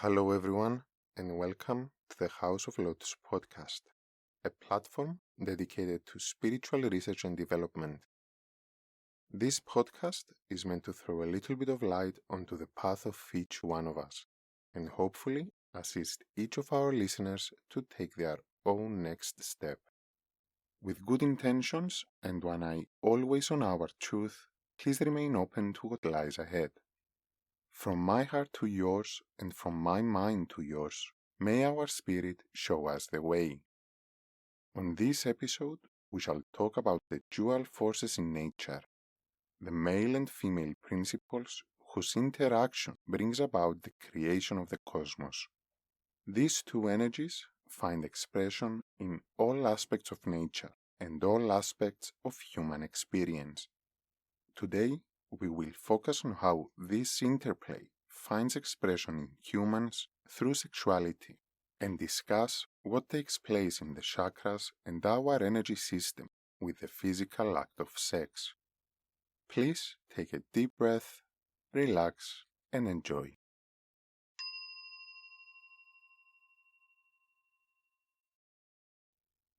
Hello, everyone, and welcome to the House of Lotus podcast, a platform dedicated to spiritual research and development. This podcast is meant to throw a little bit of light onto the path of each one of us, and hopefully assist each of our listeners to take their own next step. With good intentions and one eye always on our truth, please remain open to what lies ahead. From my heart to yours, and from my mind to yours, may our spirit show us the way. On this episode, we shall talk about the dual forces in nature, the male and female principles whose interaction brings about the creation of the cosmos. These two energies find expression in all aspects of nature and all aspects of human experience. Today, we will focus on how this interplay finds expression in humans through sexuality and discuss what takes place in the chakras and our energy system with the physical act of sex. Please take a deep breath, relax, and enjoy.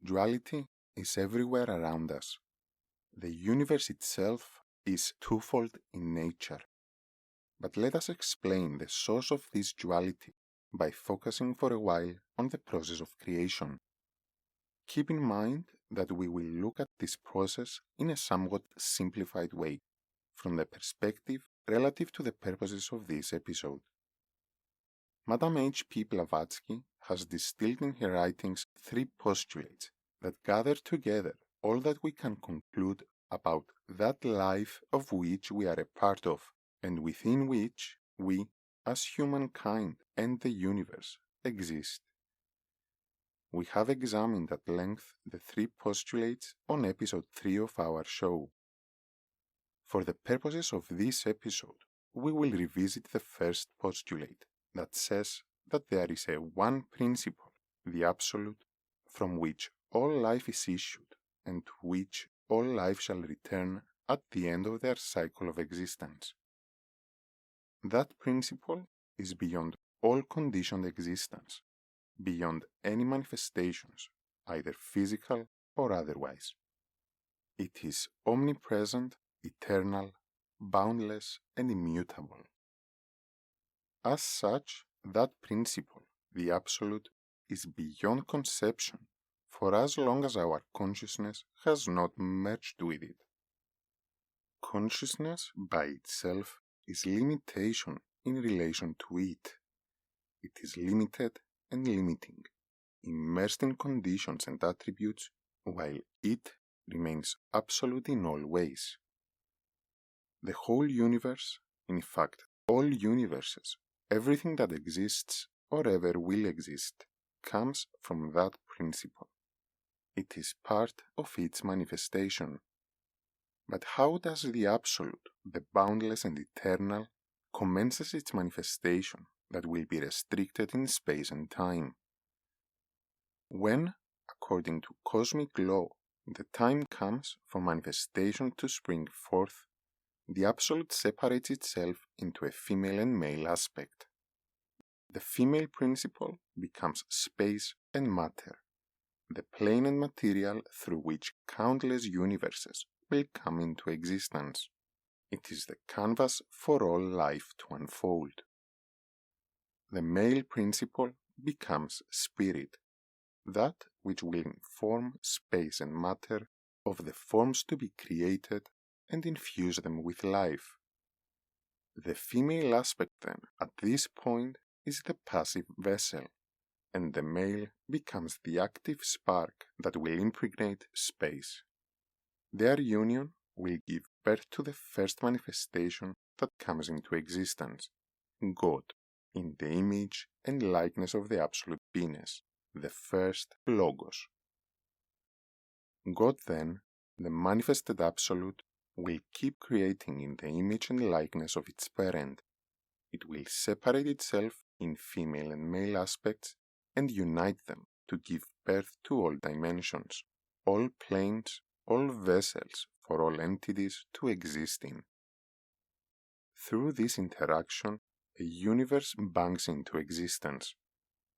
Duality is everywhere around us. The universe itself is twofold in nature. But let us explain the source of this duality by focusing for a while on the process of creation. Keep in mind that we will look at this process in a somewhat simplified way, from the perspective relative to the purposes of this episode. Madame H.P. Blavatsky has distilled in her writings 3 postulates that gather together all that we can conclude about that life of which we are a part of, and within which we, as humankind and the universe, exist. We have examined at length the 3 postulates on episode 3 of our show. For the purposes of this episode, we will revisit the first postulate that says that there is a one principle, the Absolute, from which all life is issued and to which all life shall return at the end of their cycle of existence. That principle is beyond all conditioned existence, beyond any manifestations, either physical or otherwise. It is omnipresent, eternal, boundless, and immutable. As such, that principle, the Absolute, is beyond conception for as long as our consciousness has not merged with it. Consciousness by itself is limitation in relation to it. It is limited and limiting, immersed in conditions and attributes, while it remains absolute in all ways. The whole universe, in fact, all universes, everything that exists or ever will exist, comes from that principle. It is part of its manifestation. But how does the Absolute, the boundless and eternal, commences its manifestation that will be restricted in space and time? When, according to cosmic law, the time comes for manifestation to spring forth, the Absolute separates itself into a female and male aspect. The female principle becomes space and matter, the plane and material through which countless universes will come into existence. It is the canvas for all life to unfold. The male principle becomes spirit, that which will inform space and matter of the forms to be created and infuse them with life. The female aspect then, at this point, is the passive vessel, and the male becomes the active spark that will impregnate space. Their union will give birth to the first manifestation that comes into existence, God, in the image and likeness of the Absolute Beingness, the first Logos. God then, the manifested Absolute, will keep creating in the image and likeness of its parent. It will separate itself in female and male aspects and unite them to give birth to all dimensions, all planes, all vessels for all entities to exist in. Through this interaction, a universe bangs into existence.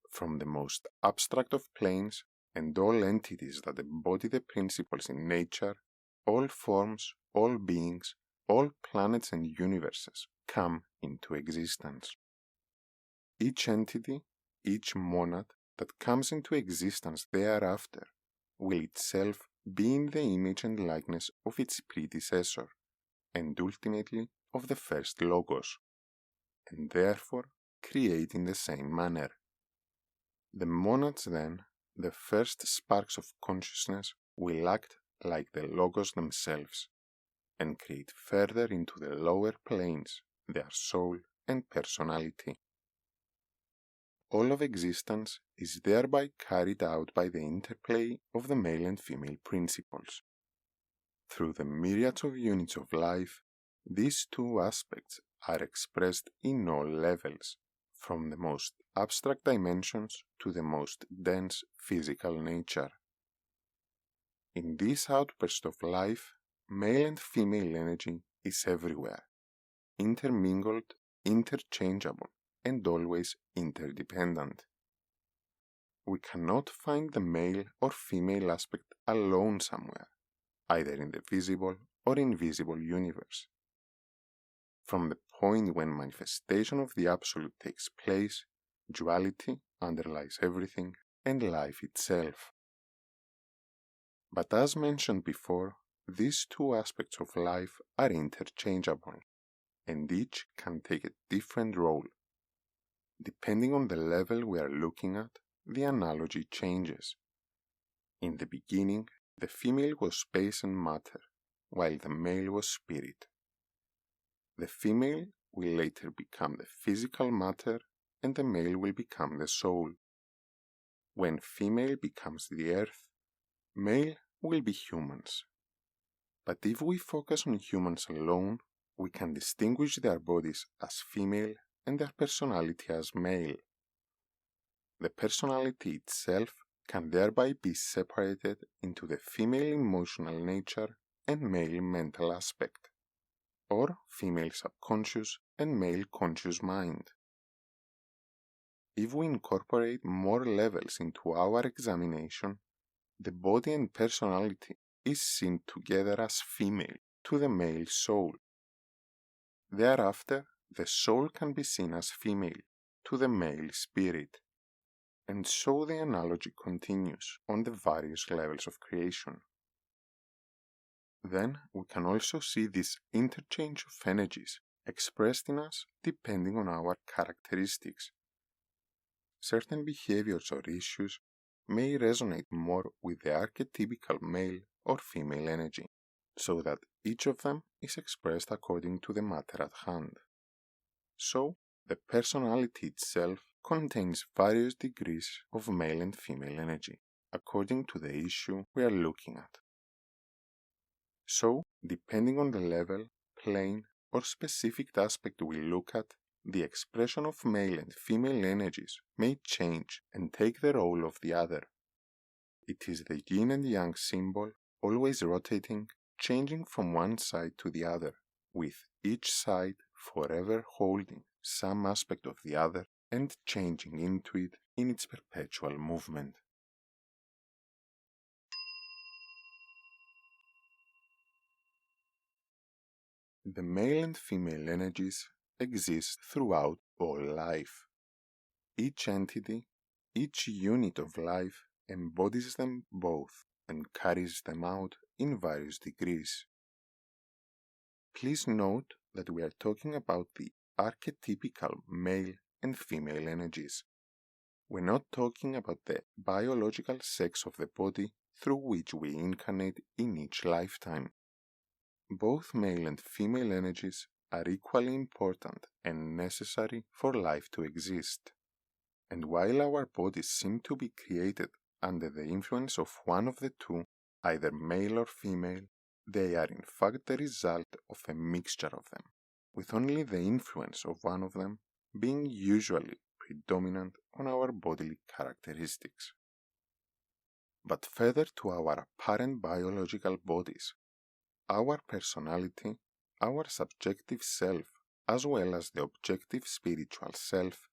From the most abstract of planes and all entities that embody the principles in nature, all forms, all beings, all planets and universes come into existence. Each entity, each monad that comes into existence thereafter will itself be in the image and likeness of its predecessor, and ultimately of the first Logos, and therefore create in the same manner. The monads then, the first sparks of consciousness, will act like the Logos themselves, and create further into the lower planes their soul and personality. All of existence is thereby carried out by the interplay of the male and female principles. Through the myriads of units of life, these two aspects are expressed in all levels, from the most abstract dimensions to the most dense physical nature. In this outburst of life, male and female energy is everywhere, intermingled, interchangeable, and always interdependent. We cannot find the male or female aspect alone somewhere, either in the visible or invisible universe. From the point when manifestation of the Absolute takes place, duality underlies everything and life itself. But as mentioned before, these two aspects of life are interchangeable, and each can take a different role. Depending on the level we are looking at, the analogy changes. In the beginning, the female was space and matter, while the male was spirit. The female will later become the physical matter, and the male will become the soul. When female becomes the earth, male will be humans. But if we focus on humans alone, we can distinguish their bodies as female and their personality as male. The personality itself can thereby be separated into the female emotional nature and male mental aspect, or female subconscious and male conscious mind. If we incorporate more levels into our examination, the body and personality is seen together as female to the male soul. Thereafter, the soul can be seen as female to the male spirit, and so the analogy continues on the various levels of creation. Then we can also see this interchange of energies expressed in us depending on our characteristics. Certain behaviors or issues may resonate more with the archetypical male or female energy, so that each of them is expressed according to the matter at hand. So, the personality itself contains various degrees of male and female energy, according to the issue we are looking at. So, depending on the level, plane, or specific aspect we look at, the expression of male and female energies may change and take the role of the other. It is the yin and yang symbol, always rotating, changing from one side to the other, with each side forever holding some aspect of the other and changing into it in its perpetual movement. The male and female energies exist throughout all life. Each entity, each unit of life embodies them both and carries them out in various degrees. Please note that we are talking about the archetypical male and female energies. We're not talking about the biological sex of the body through which we incarnate in each lifetime. Both male and female energies are equally important and necessary for life to exist. And while our bodies seem to be created under the influence of one of the two, either male or female, they are in fact the result of a mixture of them, with only the influence of one of them being usually predominant on our bodily characteristics. But further to our apparent biological bodies, our personality, our subjective self, as well as the objective spiritual self,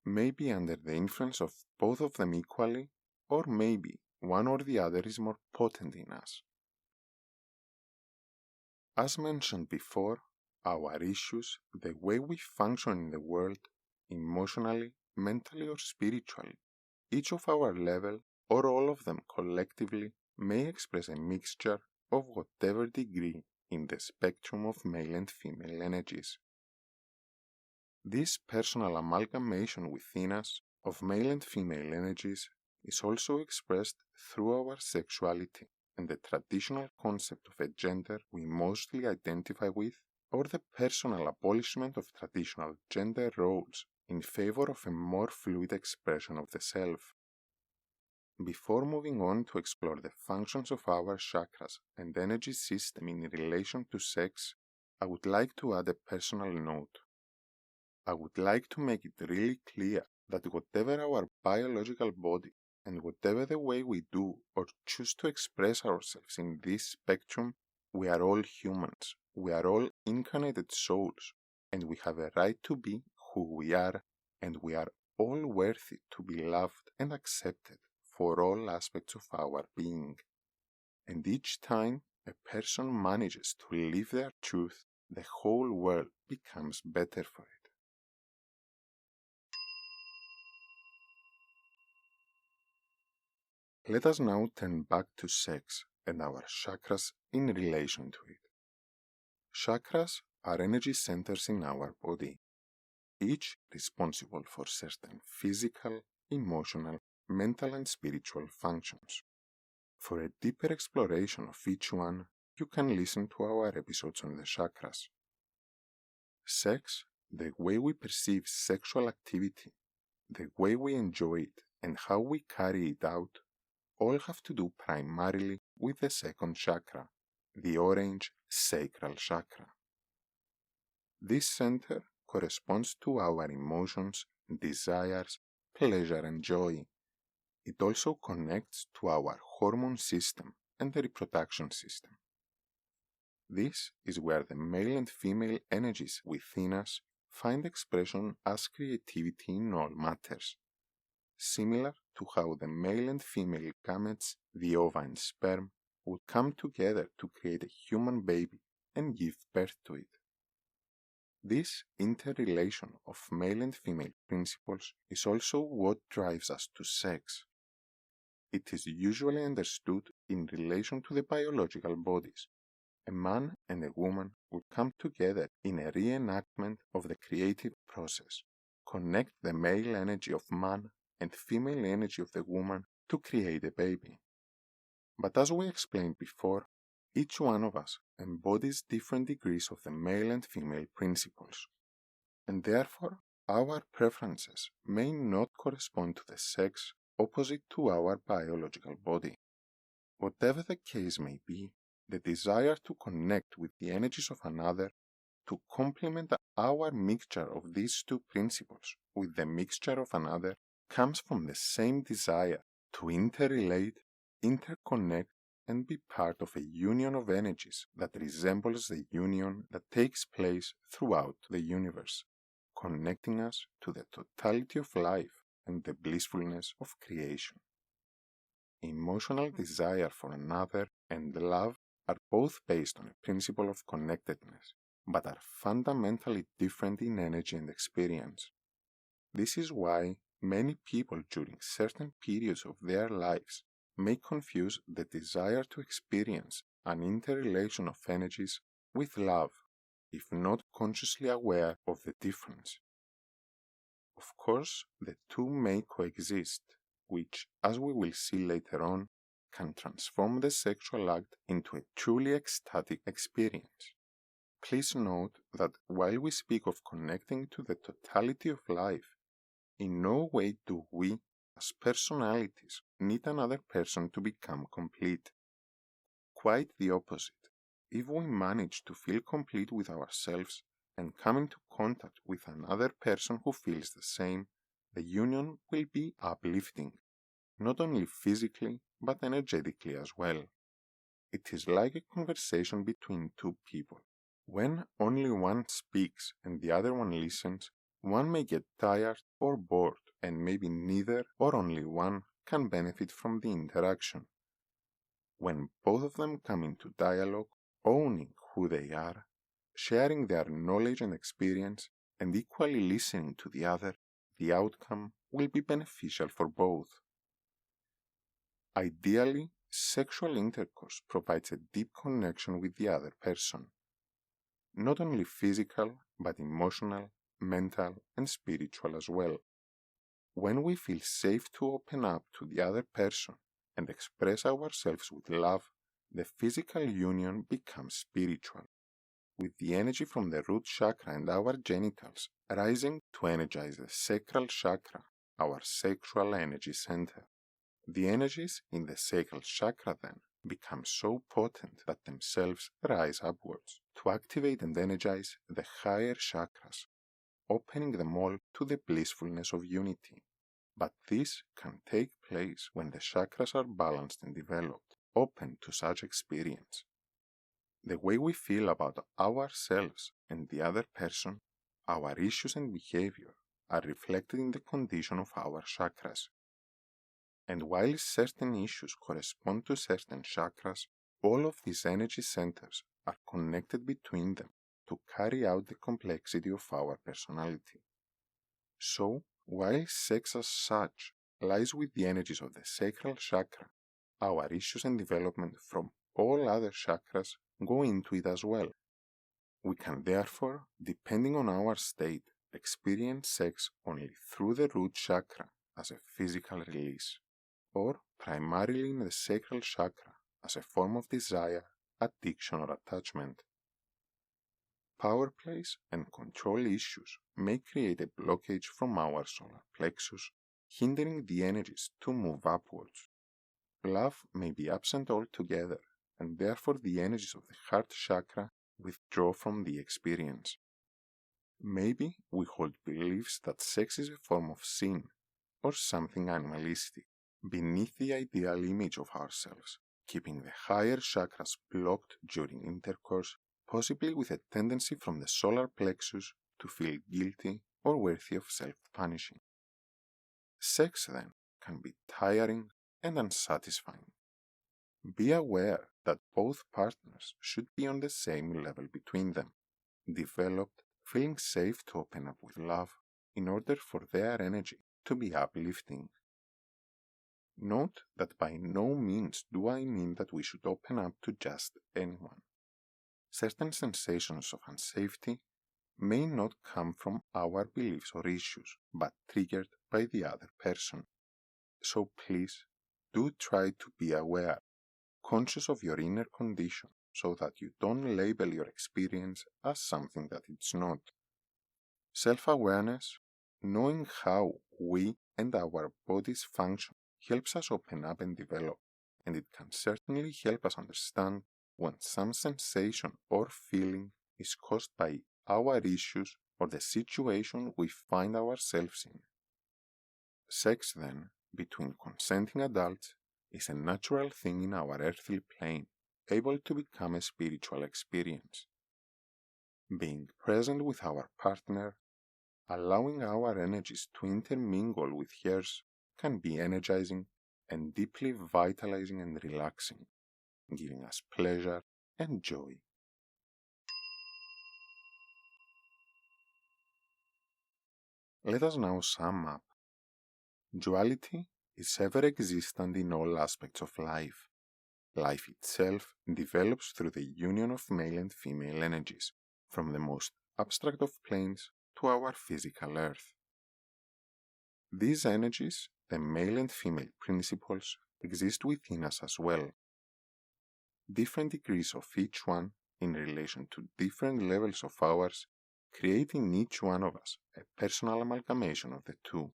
may be under the influence of both of them equally, or maybe one or the other is more potent in us. As mentioned before, our issues, the way we function in the world, emotionally, mentally, or spiritually, each of our level, or all of them collectively, may express a mixture of whatever degree in the spectrum of male and female energies. This personal amalgamation within us of male and female energies is also expressed through our sexuality and the traditional concept of a gender we mostly identify with, or the personal abolishment of traditional gender roles in favor of a more fluid expression of the self. Before moving on to explore the functions of our chakras and energy system in relation to sex, I would like to add a personal note. I would like to make it really clear that whatever our biological body and whatever the way we do or choose to express ourselves in this spectrum, we are all humans, we are all incarnated souls, and we have a right to be who we are, and we are all worthy to be loved and accepted for all aspects of our being. And each time a person manages to live their truth, the whole world becomes better for it. Let us now turn back to sex and our chakras in relation to it. Chakras are energy centers in our body, each responsible for certain physical, emotional, mental, and spiritual functions. For a deeper exploration of each one, you can listen to our episodes on the chakras. Sex, the way we perceive sexual activity, the way we enjoy it, and how we carry it out, all have to do primarily with the second chakra, the orange sacral chakra. This center corresponds to our emotions, desires, pleasure, and joy. It also connects to our hormone system and the reproduction system. This is where the male and female energies within us find expression as creativity in all matters, similar to how the male and female gametes, the ova and sperm, would come together to create a human baby and give birth to it. This interrelation of male and female principles is also what drives us to sex. It is usually understood in relation to the biological bodies. A man and a woman would come together in a reenactment of the creative process, connect the male energy of man and female energy of the woman to create a baby. But as we explained before, each one of us embodies different degrees of the male and female principles, and therefore our preferences may not correspond to the sex opposite to our biological body. Whatever the case may be, the desire to connect with the energies of another, to complement our mixture of these two principles with the mixture of another, comes from the same desire to interrelate, interconnect, and be part of a union of energies that resembles the union that takes place throughout the universe, connecting us to the totality of life and the blissfulness of creation. Emotional desire for another and love are both based on a principle of connectedness, but are fundamentally different in energy and experience. This is why many people during certain periods of their lives may confuse the desire to experience an interrelation of energies with love, if not consciously aware of the difference. Of course, the two may coexist, which, as we will see later on, can transform the sexual act into a truly ecstatic experience. Please note that while we speak of connecting to the totality of life, in no way do we, as personalities, need another person to become complete. Quite the opposite. If we manage to feel complete with ourselves and come into contact with another person who feels the same, the union will be uplifting, not only physically but energetically as well. It is like a conversation between two people, When only one speaks and the other one listens, one may get tired or bored, and maybe neither or only one can benefit from the interaction. When both of them come into dialogue, owning who they are, sharing their knowledge and experience, and equally listening to the other, the outcome will be beneficial for both. Ideally, sexual intercourse provides a deep connection with the other person. Not only physical, but emotional, mental, and spiritual as well. When we feel safe to open up to the other person and express ourselves with love, the physical union becomes spiritual, with the energy from the root chakra and our genitals rising to energize the sacral chakra, our sexual energy center. The energies in the sacral chakra then become so potent that themselves rise upwards to activate and energize the higher chakras, opening them all to the blissfulness of unity. But this can take place when the chakras are balanced and developed, open to such experience. The way we feel about ourselves and the other person, our issues and behavior, are reflected in the condition of our chakras. And while certain issues correspond to certain chakras, all of these energy centers are connected between them to carry out the complexity of our personality. So, while sex as such lies with the energies of the sacral chakra, our issues and development from all other chakras go into it as well. We can therefore, depending on our state, experience sex only through the root chakra as a physical release, or primarily in the sacral chakra as a form of desire, addiction, or attachment. Power plays and control issues may create a blockage from our solar plexus, hindering the energies to move upwards. Love may be absent altogether, and therefore the energies of the heart chakra withdraw from the experience. Maybe we hold beliefs that sex is a form of sin or something animalistic, beneath the ideal image of ourselves, keeping the higher chakras blocked during intercourse, possibly with a tendency from the solar plexus to feel guilty or worthy of self-punishing. Sex, then, can be tiring and unsatisfying. Be aware that both partners should be on the same level between them, developed, feeling safe to open up with love in order for their energy to be uplifting. Note that by no means do I mean that we should open up to just anyone. Certain sensations of unsafety may not come from our beliefs or issues, but triggered by the other person. So please, do try to be aware, conscious of your inner condition, so that you don't label your experience as something that it's not. Self-awareness, knowing how we and our bodies function, helps us open up and develop, and it can certainly help us understand when some sensation or feeling is caused by our issues or the situation we find ourselves in. Sex, then, between consenting adults is a natural thing in our earthly plane, able to become a spiritual experience. Being present with our partner, allowing our energies to intermingle with hers, can be energizing and deeply vitalizing and relaxing, giving us pleasure and joy. Let us now sum up. Duality is ever existent in all aspects of life. Life itself develops through the union of male and female energies, from the most abstract of planes to our physical earth. These energies, the male and female principles, exist within us as well. Different degrees of each one, in relation to different levels of ours, create in each one of us a personal amalgamation of the two.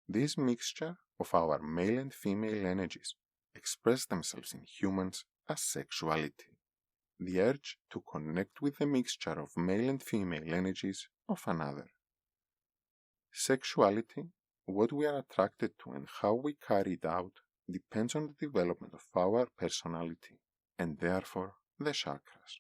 This mixture of our male and female energies express themselves in humans as sexuality, the urge to connect with the mixture of male and female energies of another. Sexuality, what we are attracted to and how we carry it out, depends on the development of our personality and therefore the chakras.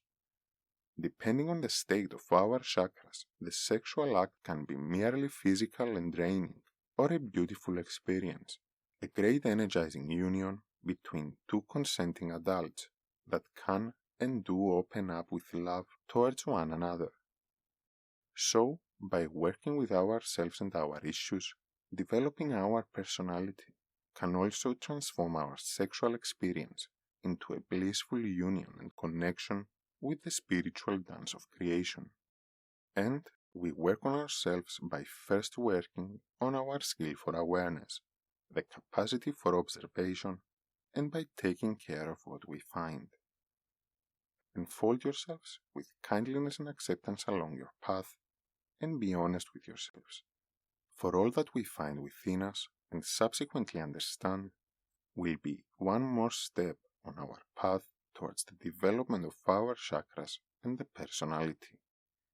Depending on the state of our chakras, the sexual act can be merely physical and draining, or a beautiful experience, a great energizing union between two consenting adults that can and do open up with love towards one another. So, by working with ourselves and our issues, developing our personality can also transform our sexual experience into a blissful union and connection with the spiritual dance of creation. And we work on ourselves by first working on our skill for awareness, the capacity for observation, and by taking care of what we find. Enfold yourselves with kindliness and acceptance along your path, and be honest with yourselves. For all that we find within us and subsequently understand will be one more step on our path towards the development of our chakras and the personality,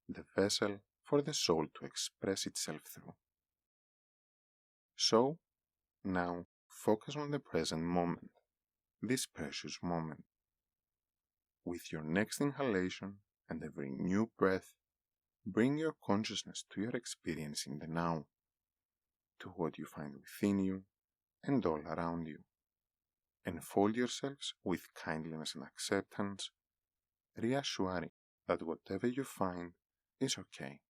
the vessel for the soul to express itself through. So, now focus on the present moment, this precious moment. With your next inhalation and every new breath, bring your consciousness to your experience in the now, to what you find within you and all around you. Enfold yourselves with kindliness and acceptance, reassuring that whatever you find is okay.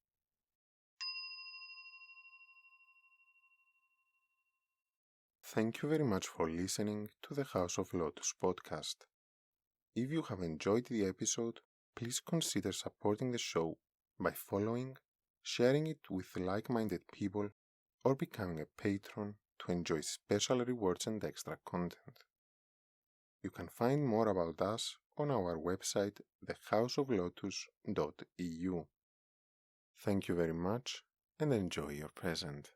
Thank you very much for listening to the House of Lotus podcast. If you have enjoyed the episode, please consider supporting the show by following, sharing it with like-minded people, or becoming a patron to enjoy special rewards and extra content. You can find more about us on our website, thehouseoflotus.eu. Thank you very much and enjoy your present.